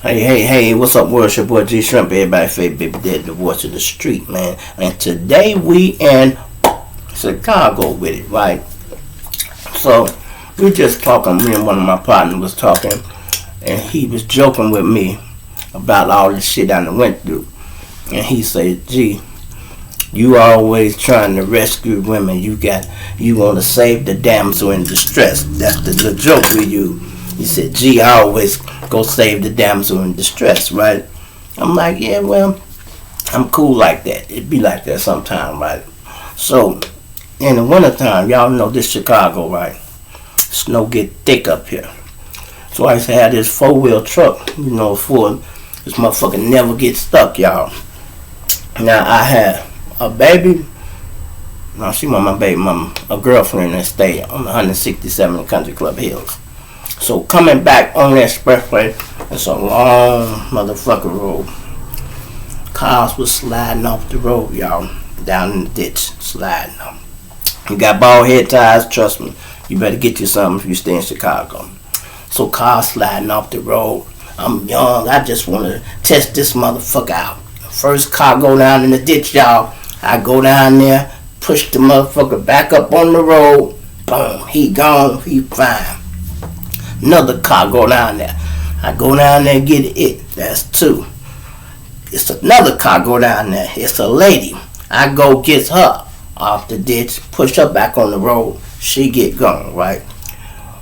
Hey, what's up, world? It's your boy G Shrimp, everybody favorite baby daddy, the voice of the street, man. And today we in Chicago with it, right? So, we just talking, me and one of my partners was talking, and he was joking with me about all the shit I done went through. And he said, G, you always trying to rescue women. You want to save the damsel in distress. That's the joke we use. He said, G, I always go save the damsel in distress, right? I'm like, yeah, well, I'm cool like that. It be like that sometime, right? So, in the wintertime, y'all know this Chicago, right? Snow get thick up here. So I used to have this 4-wheel truck, for this motherfucker never get stuck, y'all. Now, I had a baby. No, she was my baby mama, a girlfriend that stayed on 167 Country Club Hills. So coming back on the expressway, it's a long motherfucker road. Cars was sliding off the road, y'all, down in the ditch, sliding off. You got bald head tires, trust me, you better get you something if you stay in Chicago. So cars sliding off the road. I'm young, I just want to test this motherfucker out. First car go down in the ditch, y'all. I go down there, push the motherfucker back up on the road. Boom, he gone, he fine. Another car go down there. I go down there and get it. That's 2. It's another car go down there. It's a lady. I go get her off the ditch, push her back on the road. She get gone, right?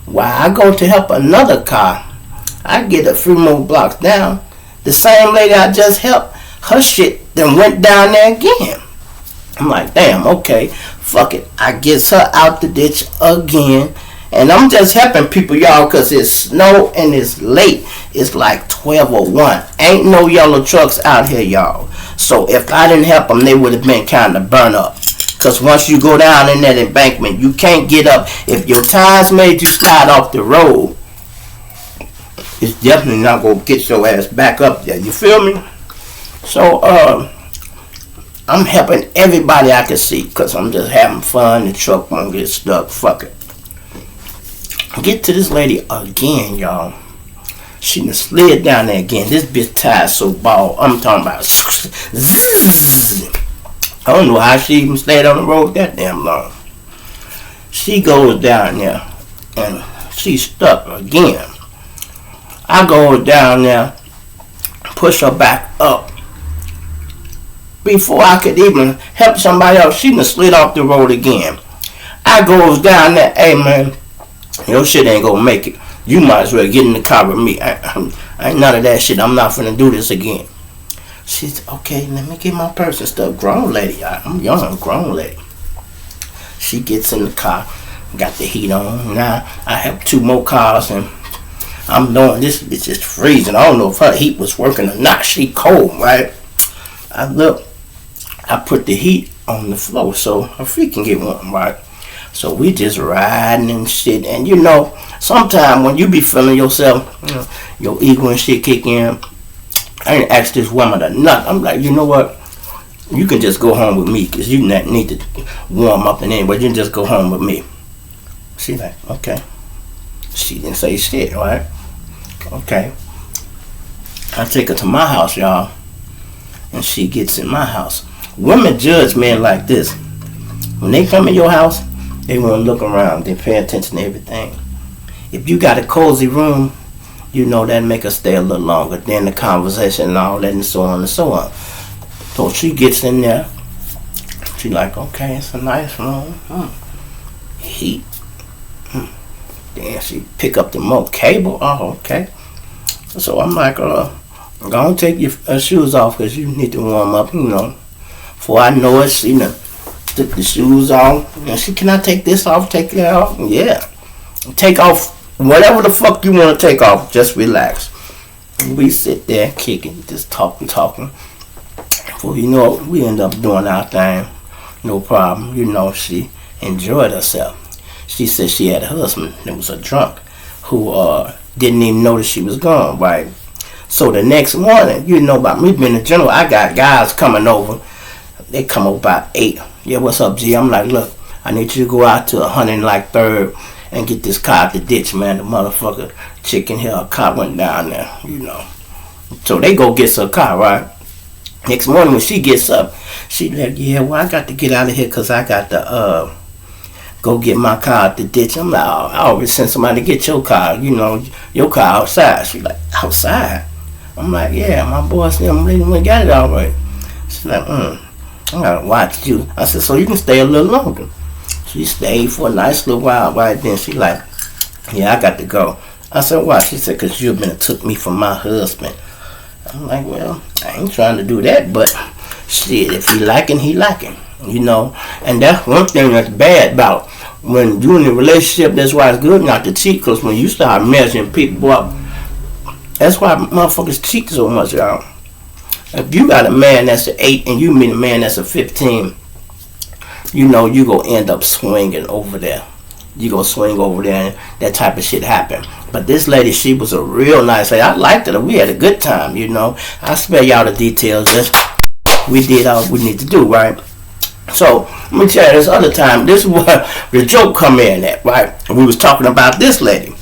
While I go to help another car, I get a few more blocks down. The same lady I just helped, her shit then went down there again. I'm like, damn, okay, fuck it. I get her out the ditch again. And I'm just helping people, y'all, because it's snow and it's late. It's like 12:01. Ain't no yellow trucks out here, y'all. So if I didn't help them, they would have been kind of burnt up. Because once you go down in that embankment, you can't get up. If your tires made you slide off the road, it's definitely not going to get your ass back up there. You feel me? So, I'm helping everybody I can see because I'm just having fun. The truck won't get stuck. Fuck it. Get to this lady again, y'all. She done slid down there again. This bitch tied so bald. I'm talking about zzz. I don't know how she even stayed on the road that damn long. She goes down there and she's stuck again. I go down there, push her back up. Before I could even help somebody else, she done slid off the road again. I goes down there, hey man, your shit ain't gonna make it. You might as well get in the car with me. I ain't none of that shit. I'm not finna do this again. She's okay. Let me get my purse and stuff. Grown lady. I'm young, grown lady. She gets in the car, got the heat on. Now I have 2 more cars and I'm doing this. Bitch is freezing. I don't know if her heat was working or not. She cold, right? I look. I put the heat on the floor so her feet can get warm, right? So we just riding and shit. And sometimes when you be feeling yourself, your ego and shit kick in. I didn't ask this woman or nothing. I'm like, you know what? You can just go home with me because you need to warm up and anyway. You can just go home with me. She like, okay. She didn't say shit, right? Okay. I take her to my house, y'all. And she gets in my house. Women judge men like this. When they come in your house, they want to look around. They pay attention to everything. If you got a cozy room, that make her stay a little longer. Then the conversation and all that and so on and so on. So she gets in there. She like, okay, it's a nice room. Heat. Then she pick up the remote cable. Oh, okay. So I'm like, go on, take your shoes off because you need to warm up, Before I know it, she took the shoes off. And she, can I take this off? Take that off? Yeah. Take off whatever the fuck you want to take off. Just relax. We sit there kicking, just talking. Before you know it, we end up doing our thing. No problem. She enjoyed herself. She said she had a husband that was a drunk who didn't even notice she was gone, right? So the next morning, about me being a general, I got guys coming over. They come over about 8. Yeah, what's up, G? I'm like, look, I need you to go out to 103rd and get this car out the ditch, man. The motherfucker chicken here, a car went down there, So they go get her car, right? Next morning when she gets up, she like, yeah, well, I got to get out of here because I got to go get my car out the ditch. I'm like, oh, I always send somebody to get your car, your car outside. She like, outside? I'm like, yeah, my boss, they got it all right. She's like, I gotta watch you. I said, so you can stay a little longer. She stayed for a nice little while. Right then, she like, yeah, I got to go. I said, why? She said, because you've been took me from my husband. I'm like, well, I ain't trying to do that, but shit, if he liking, he liking, And that's one thing that's bad about when you're in a relationship. That's why it's good not to cheat, because when you start measuring people up, that's why motherfuckers cheat so much, y'all. If you got a man that's an 8 and you meet a man that's a 15, you gonna end up swinging over there. You gonna swing over there and that type of shit happen. But this lady, she was a real nice lady. I liked her. We had a good time, I'll spare y'all the details. We did all we need to do, right? So, let me tell you, this other time, this is where the joke come in at, right? We was talking about this lady.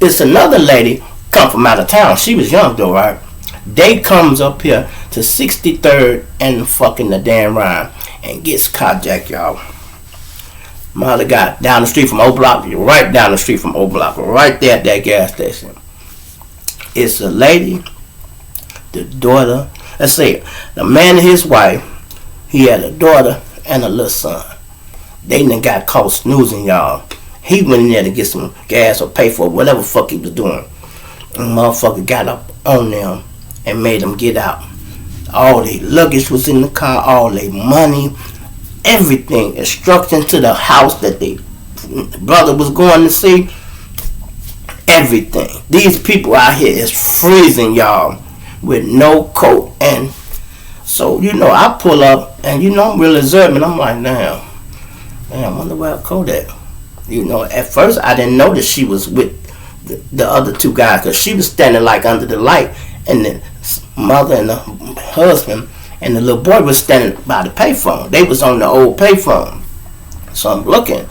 It's another lady come from out of town. She was young though, right? They comes up here to 63rd and fucking the damn rhyme and gets carjacked, y'all. Mother got down the street from O Block, right down the street from O Block, right there at that gas station. It's a lady, the daughter. Let's see, the man and his wife. He had a daughter and a little son. They done got caught snoozing, y'all. He went in there to get some gas or pay for whatever fuck he was doing. And the motherfucker got up on them and made them get out. All their luggage was in the car, all their money, everything. Instructions to the house that the brother was going to see. Everything. These people out here is freezing, y'all, with no coat. And so, I pull up and, I'm real observant. I'm like, damn, I wonder where I coat at. At first I didn't notice she was with the other two guys, because she was standing like under the light, and the mother and the husband and the little boy was standing by the payphone. They was on the old payphone. So I'm looking,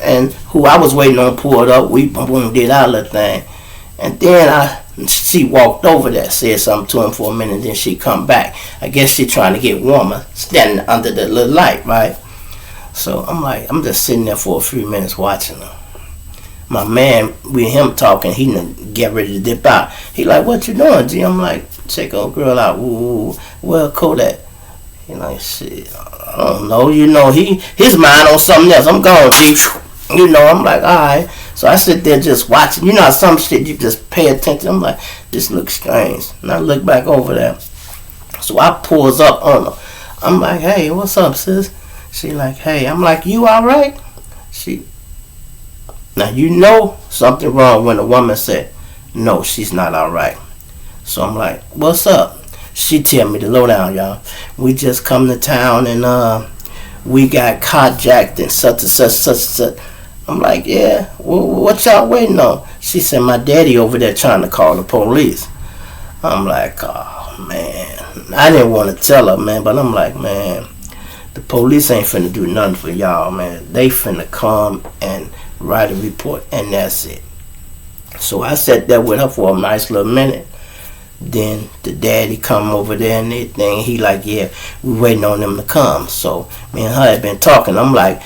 and who I was waiting on pulled up. We did our little thing, and then she walked over there, said something to him for a minute, then she come back. I guess she trying to get warmer, standing under the little light, right? So I'm just sitting there for a few minutes watching her. My man, with him talking, he didn't get ready to dip out. He like, what you doing, G? I'm like, check old girl out. Ooh, well, Kodak. He like, shit, I don't know. His mind on something else. I'm going, G. I'm like, all right. So I sit there just watching. How some shit you just pay attention. I'm like, this looks strange. And I look back over there. So I pulls up on her. I'm like, hey, what's up, sis? She like, hey. I'm like, you all right? Now something wrong when a woman said, no, she's not all right. So I'm like, what's up? She tell me the lowdown, y'all. We just come to town and we got carjacked and such and such, such and such. I'm like, yeah, well, what y'all waiting on? She said, my daddy over there trying to call the police. I'm like, oh, man. I didn't want to tell her, man, but I'm like, man, the police ain't finna do nothing for y'all, man. They finna come and write a report, and that's it. So I sat there with her for a nice little minute. Then the daddy come over there and everything. He like, yeah, we waiting on them to come. So me and her had been talking. I'm like,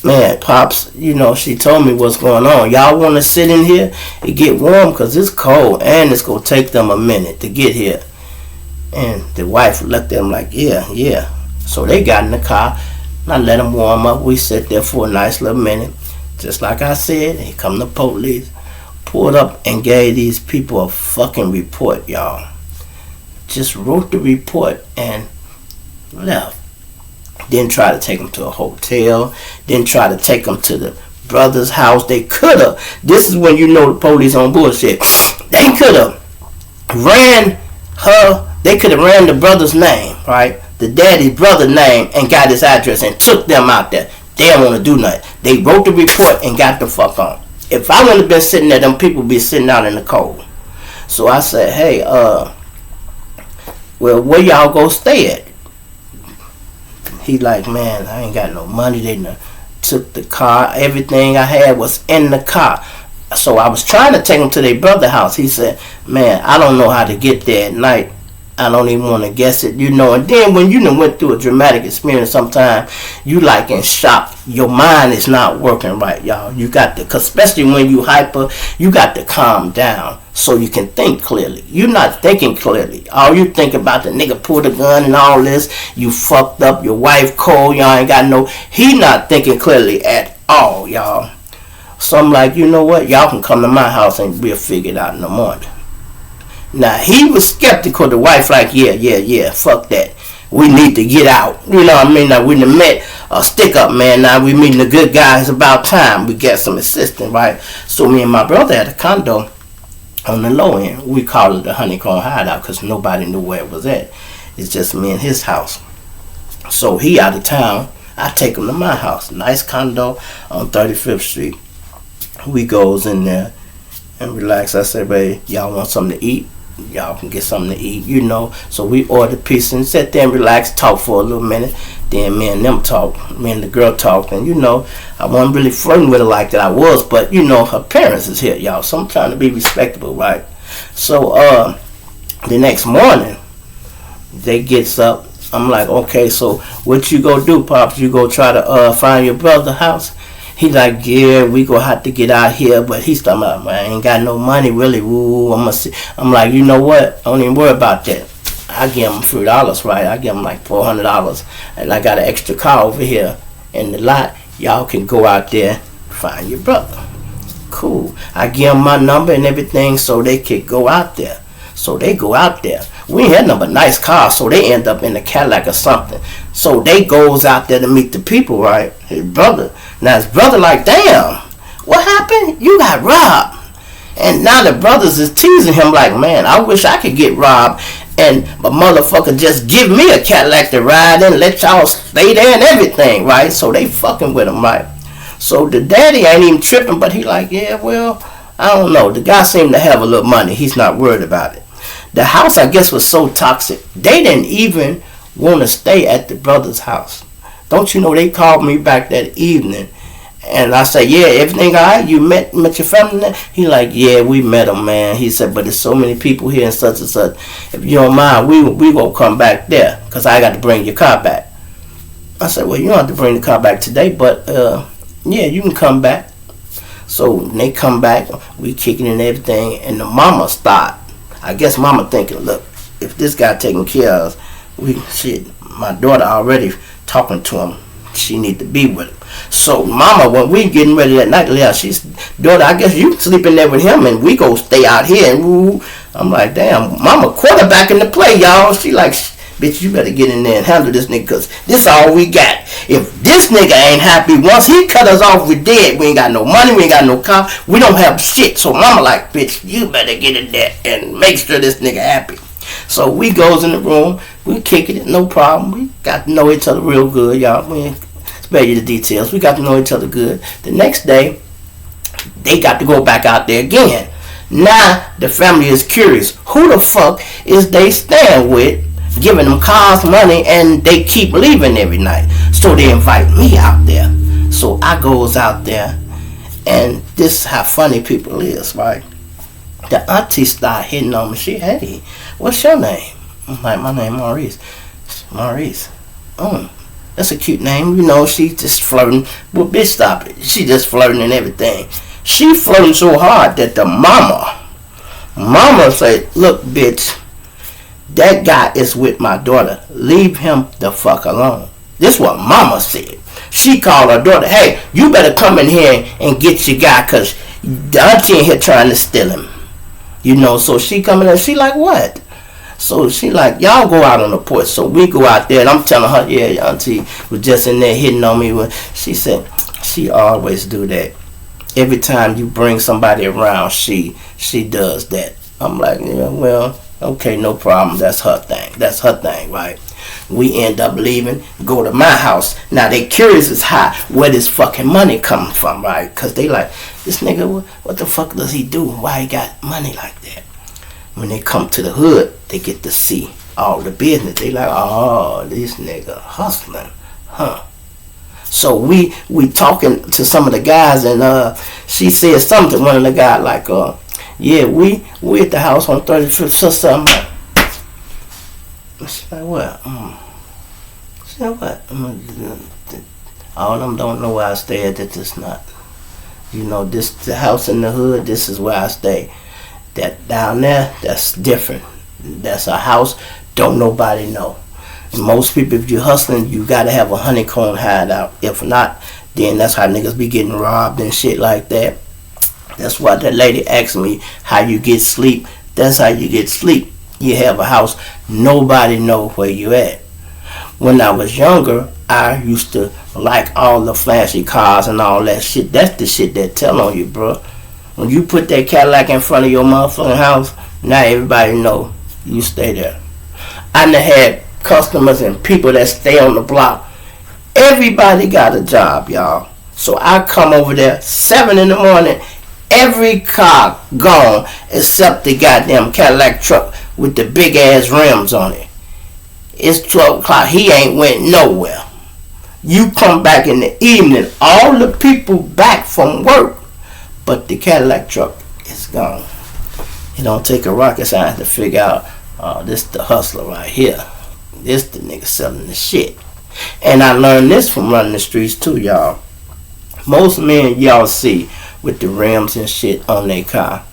man, Pops, she told me what's going on. Y'all want to sit in here and get warm, because it's cold and it's going to take them a minute to get here. And the wife looked at him like, yeah. So they got in the car and I let them warm up. We sat there for a nice little minute. Just like I said, here come the police. Pulled up and gave these people a fucking report, y'all. Just wrote the report and left. Didn't try to take them to a hotel. Didn't try to take them to the brother's house. They could have. This is when the police on bullshit. They could have ran her. They could have ran the brother's name, right? The daddy's brother's name, and got his address and took them out there. They don't want to do nothing. They wrote the report and got the fuck on. If I wouldn't have been sitting there, them people would be sitting out in the cold. So I said, hey, well, where y'all go stay at? He like, man, I ain't got no money. They took the car. Everything I had was in the car. So I was trying to take him to their brother's house. He said, man, I don't know how to get there at night. I don't even want to guess it, you know. And then when you done went through a dramatic experience, sometimes you like in shock. Your mind is not working right, y'all. You got to, especially when you hyper, you got to calm down so you can think clearly. You're not thinking clearly. All you think about the nigga pulled a gun and all this. You fucked up, your wife cold, y'all ain't got no. He not thinking clearly at all, y'all. So I'm like, you know what? Y'all can come to my house and we'll figure it out in the morning. Now, he was skeptical. The wife like, yeah, fuck that. We need to get out. You know what I mean? Now, we done met a stick-up, man. Now, we meeting the good guys. About time we get some assistance, right? So, me and my brother had a condo on the low end. We called it the Honeycomb Hideout because nobody knew where it was at. It's just me and his house. So, he out of town. I take him to my house. Nice condo on 35th Street. We goes in there and relax. I said, babe, y'all want something to eat? Y'all can get something to eat, you know. So we ordered pizza and sat there and relaxed, talk for a little minute. Then me and them talked. Me and the girl talked. And, you know, I wasn't really flirting with her like that I was. But, you know, her parents is here, y'all. So I'm trying to be respectable, right? So the next morning, they gets up. I'm like, okay, so what you go do, Pops? You go try to find your brother's house? He like, yeah, we gonna have to get out here, but he's talking about, man, I ain't got no money, really. Woo, I'm like, you know what? Don't even worry about that. I give him $3, right? I give him like $400, and I got an extra car over here in the lot. Y'all can go out there, find your brother. Cool. I give them my number and everything so they could go out there. So they go out there. We ain't had no but nice cars, so they end up in a Cadillac or something. So they goes out there to meet the people, right? His brother. Now his brother like, damn, what happened? You got robbed. And now the brothers is teasing him like, man, I wish I could get robbed and a motherfucker just give me a Cadillac to ride in, let y'all stay there and everything, right? So they fucking with him, right? So the daddy ain't even tripping, but he like, yeah, well, I don't know. The guy seemed to have a little money. He's not worried about it. The house, I guess, was so toxic. They didn't even want to stay at the brother's house. Don't you know, they called me back that evening. And I said, yeah, everything all right? You met your family there? He like, yeah, we met them, man. He said, but there's so many people here and such and such. If you don't mind, we gonna come back there because I got to bring your car back. I said, well, you don't have to bring the car back today, but yeah, you can come back. So they come back, we kicking and everything, and the mama stopped. I guess mama thinking, look, if this guy taking care of us, my daughter already talking to him. She need to be with him. So mama, when we getting ready that night, yeah, she's, daughter, I guess you sleeping there with him and we go stay out here. And woo. I'm like, damn, mama quarterback in the play, y'all. She like, bitch, you better get in there and handle this nigga because this all we got. If this nigga ain't happy, once he cut us off, we dead. We ain't got no money, we ain't got no car, we don't have shit. So mama like, bitch, you better get in there and make sure this nigga happy. So we goes in the room, we kicking it, no problem. We got to know each other real good, y'all. We ain't spare you the details. We got to know each other good. The next day, they got to go back out there again. Now the family is curious. Who the fuck is they staying with, giving them cars, money, and they keep leaving every night? So they invite me out there. So I goes out there, and this is how funny people is, right? The auntie start hitting on me. She, hey, what's your name? I'm like, my name Maurice. Maurice. Oh, that's a cute name. You know, she just flirting. Well, bitch, stop it. She just flirting and everything. She flirting so hard that the mama said, look, bitch, that guy is with my daughter. Leave him the fuck alone. This is what mama said. She called her daughter, hey, you better come in here and get your guy because the auntie in here trying to steal him. You know, so she coming in, she like, what? So she like, y'all go out on the porch. So we go out there, and I'm telling her, yeah, your auntie was just in there hitting on me. She said, she always do that. Every time you bring somebody around, she does that. I'm like, yeah, well, okay, no problem. That's her thing, right? We end up leaving, go to my house. Now they curious as how where this fucking money coming from, right? Because they like, this nigga, what the fuck does he do? Why he got money like that? When they come to the hood, they get to see all the business. They like, oh, this nigga hustling, huh? So we talking to some of the guys, and she said something to one of the guys like, yeah, we at the house on 35th or something. She's like, what? She said, what? All of them don't know where I stay at. That it's not. You know, this the house in the hood. This is where I stay. That down there, that's different. That's a house. Don't nobody know. And most people, if you're hustling, you gotta have a honeycomb hideout. If not, then that's how niggas be getting robbed and shit like that. That's why that lady asked me how you get sleep. That's how you get sleep. You have a house. Nobody know where you at. When I was younger, I used to like all the flashy cars and all that shit. That's the shit that tell on you, bro. When you put that Cadillac in front of your motherfucking house, now everybody know you stay there. I done had customers and people that stay on the block. Everybody got a job, y'all. So I come over there 7 in the morning. Every car gone except the goddamn Cadillac truck with the big ass rims on it. It's 12 o'clock. He ain't went nowhere. You come back in the evening, all the people back from work, but the Cadillac truck is gone. It don't take a rocket science to figure out, this the hustler right here. This the nigga selling the shit. And I learned this from running the streets too, y'all. Most men y'all see with the rims and shit on their car,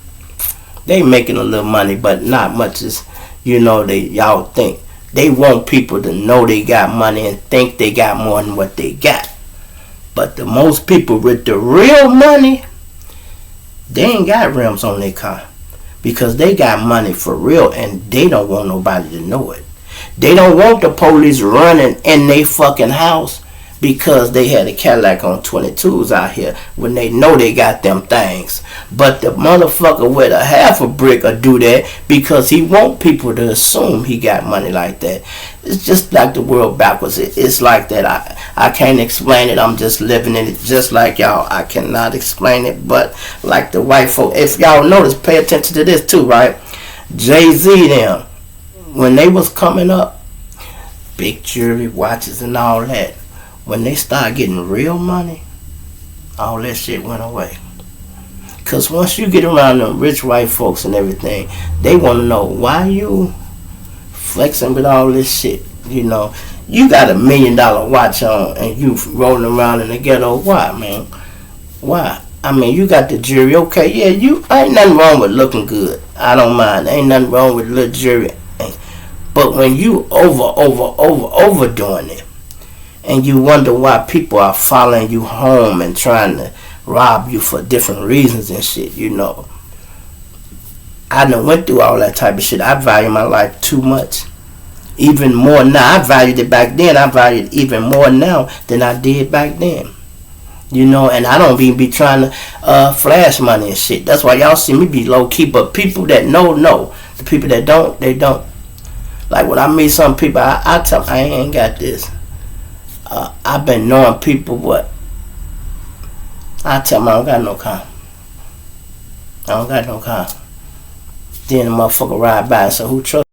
they making a little money, but not much as, y'all think. They want people to know they got money and think they got more than what they got. But the most people with the real money, they ain't got rims on their car. Because they got money for real and they don't want nobody to know it. They don't want the police running in their fucking house because they had a Cadillac on 22s out here when they know they got them things. But the motherfucker with a half a brick will do that because he want people to assume he got money like that. It's just like the world backwards. It's like that. I can't explain it. I'm just living in it just like y'all. I cannot explain it, but like the white folk. If y'all notice, pay attention to this too, right? Jay-Z them, when they was coming up, big jewelry, watches and all that. When they start getting real money, all that shit went away. Because once you get around them rich white folks and everything, they want to know why you flexing with all this shit. You got $1 million watch on and you rolling around in the ghetto. Why, man? Why? I mean, you got the jewelry. Okay, yeah, ain't nothing wrong with looking good. I don't mind. Ain't nothing wrong with little jewelry. But when you overdoing it, and you wonder why people are following you home and trying to rob you for different reasons and shit, I done went through all that type of shit. I value my life too much. Even more now. I valued it back then. I value it even more now than I did back then. And I don't even be trying to flash money and shit. That's why y'all see me be low key. But people that know. The people that don't, they don't. Like when I meet some people, I tell them I ain't got this. I've been knowing people what. I tell them I don't got no car. I don't got no car. Then the motherfucker ride by and say, who trust?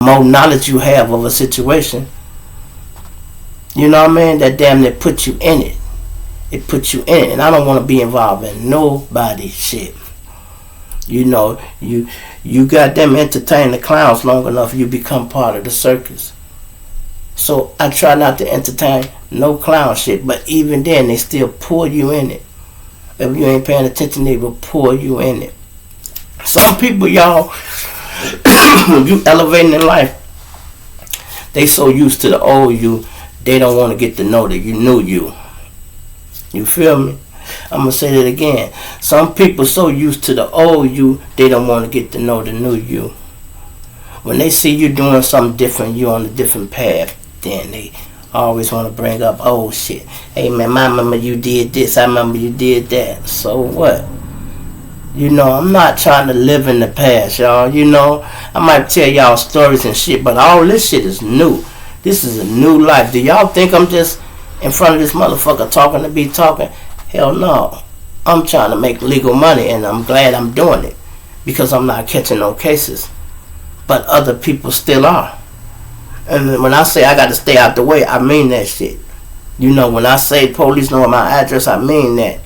more knowledge you have of a situation, you know what I mean, that damn near put you in it. It puts you in it. And I don't want to be involved in nobody's shit. You know, you got them entertain the clowns long enough, you become part of the circus. So I try not to entertain no clown shit, but even then they still pull you in it. If you ain't paying attention, they will pull you in it. Some people, y'all, when you elevating in life, they so used to the old you, they don't want to get to know the new you. You feel me? I'm going to say that again. Some people so used to the old you, they don't want to get to know the new you. When they see you doing something different, you on a different path, then they always want to bring up old shit. Hey man, I remember you did this, I remember you did that. So what? You know, I'm not trying to live in the past, y'all. You know, I might tell y'all stories and shit, but all this shit is new. This is a new life. Do y'all think I'm just in front of this motherfucker talking to be talking? Hell no. I'm trying to make legal money, and I'm glad I'm doing it because I'm not catching no cases. But other people still are. And when I say I got to stay out the way, I mean that shit. You know, when I say police know my address, I mean that.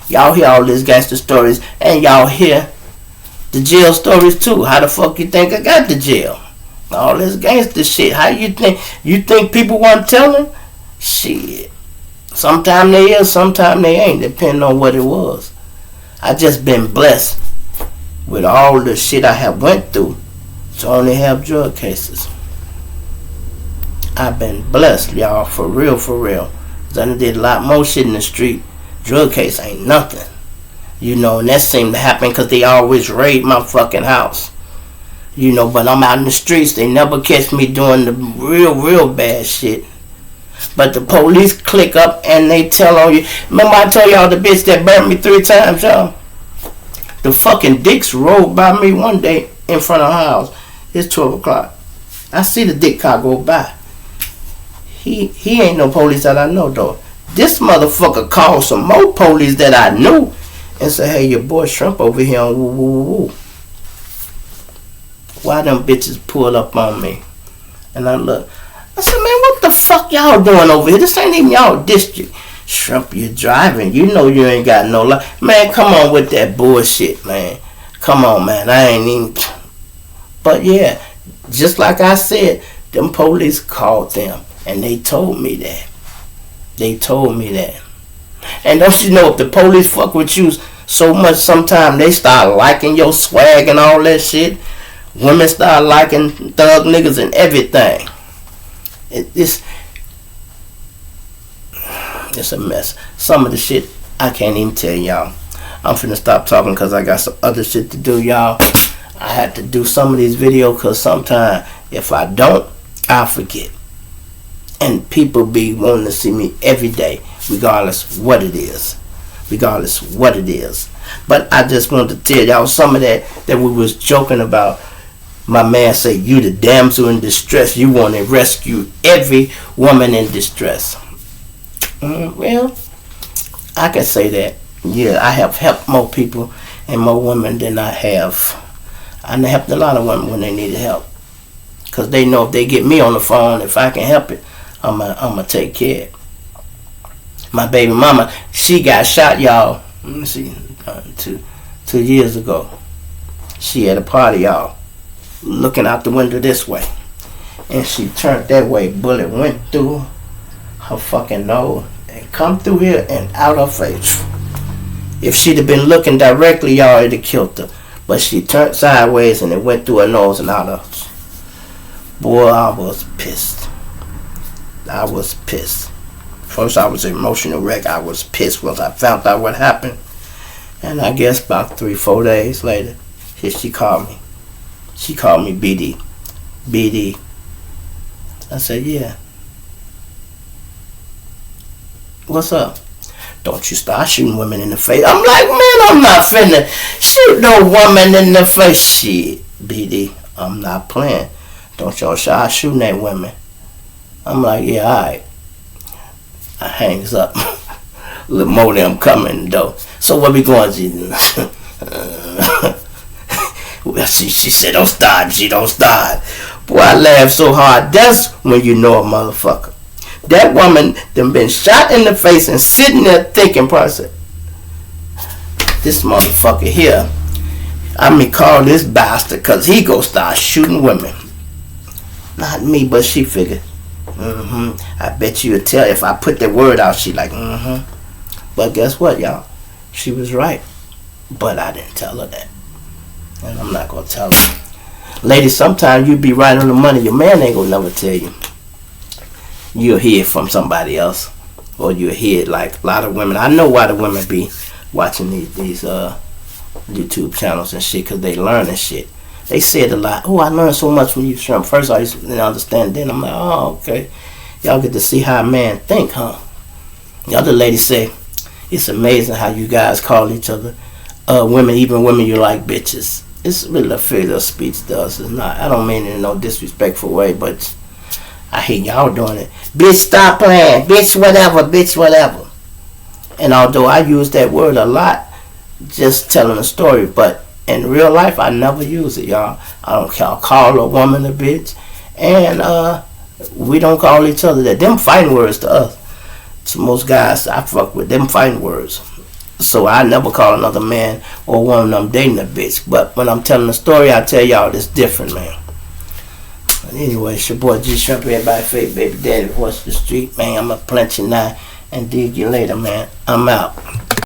Y'all hear all these gangster stories, and y'all hear the jail stories too. How the fuck you think I got to jail? All this gangster shit. How you think? You think people want telling? Shit. Sometimes they is, sometimes they ain't, depending on what it was. I just been blessed with all the shit I have went through to only have drug cases. I've been blessed, y'all, for real, for real. Cause I done did a lot more shit in the street. Drug case ain't nothing. You know, and that seemed to happen because they always raid my fucking house. You know, but I'm out in the streets. They never catch me doing the real bad shit. But the police click up and they tell on you. Remember I told y'all the bitch that burnt me 3 times, y'all? The fucking dicks rolled by me one day in front of her house. It's 12 o'clock. I see the dick car go by. He ain't no police that I know, though. This motherfucker called some more police that I knew and said, hey, your boy Shrimp over here on woo woo woo. Why them bitches pull up on me? And I look. I said, man, what the fuck y'all doing over here? This ain't even y'all district. Shrimp, you're driving. You know you ain't got no life. Man, come on with that bullshit, man. Come on, man. I ain't even... But yeah, just like I said, them police called them. And they told me that. They told me that. And don't you know, if the police fuck with you so much, sometimes they start liking your swag and all that shit. Women start liking thug niggas and everything. It's a mess. Some of the shit I can't even tell y'all. I'm finna stop talking because I got some other shit to do, y'all. I had to do some of these videos because sometimes if I don't, I'll forget. And people be wanting to see me every day, regardless what it is. Regardless what it is. But I just wanted to tell y'all some of that we was joking about. My man said, you the damsel in distress. You want to rescue every woman in distress. Well, I can say that. Yeah, I have helped more people and more women than I have. I helped a lot of women when they needed help. Because they know if they get me on the phone, if I can help it, I'm going to take care of it. My baby mama, she got shot, y'all. Let me see, 2 years ago. She at a party, y'all, looking out the window this way. And she turned that way. Bullet went through her fucking nose and come through here and out her face. If she'd have been looking directly, y'all, it'd have killed her. But she turned sideways and it went through her nose and out her. Boy, I was pissed. I was pissed. First, I was an emotional wreck. I was pissed once I found out what happened. And I guess about 3-4 days later, here she called me. She called me BD. BD. I said, yeah. What's up? Don't you start shooting women in the face. I'm like, man, I'm not finna shoot no woman in the face. Shit, BD, I'm not playing. Don't y'all start shooting at women. I'm like, yeah, alright. I hangs up. A little more than I'm coming, though. So what we going to? Well, she said, don't start, G, don't start. Boy, I laughed so hard. That's when you know a motherfucker. That woman done been shot in the face and sitting there thinking, process, this motherfucker here, call this bastard because he go start shooting women. Not me, but she figured, I bet you would tell if I put the word out, she like, But guess what, y'all? She was right. But I didn't tell her that. And I'm not going to tell her. Ladies, sometimes you be right on the money. Your man ain't going to never tell you. You'll hear it from somebody else. Or you'll hear it like a lot of women. I know why the women be watching these YouTube channels and shit, because they learning shit. They said a lot. Oh, I learned so much from you, Shrimp. First I used to understand, then I'm like, oh, okay. Y'all get to see how a man think, huh? The other lady say, it's amazing how you guys call each other women, even women you like bitches. It's really a figure of speech does. It's not. I don't mean it in no disrespectful way, but I hate y'all doing it. Bitch, stop playing. Bitch, whatever. Bitch, whatever. And although I use that word a lot, just telling a story, but in real life, I never use it, y'all. I don't call a woman a bitch, and we don't call each other that. Them fighting words to us. To most guys I fuck with, them fighting words. So I never call another man or one of them dating a bitch. But when I'm telling a story, I tell y'all it's different, man. But anyway, it's your boy G Shrimp, everybody fake baby daddy, watch the street, man. I'm a plenty now and dig you later, man. I'm out.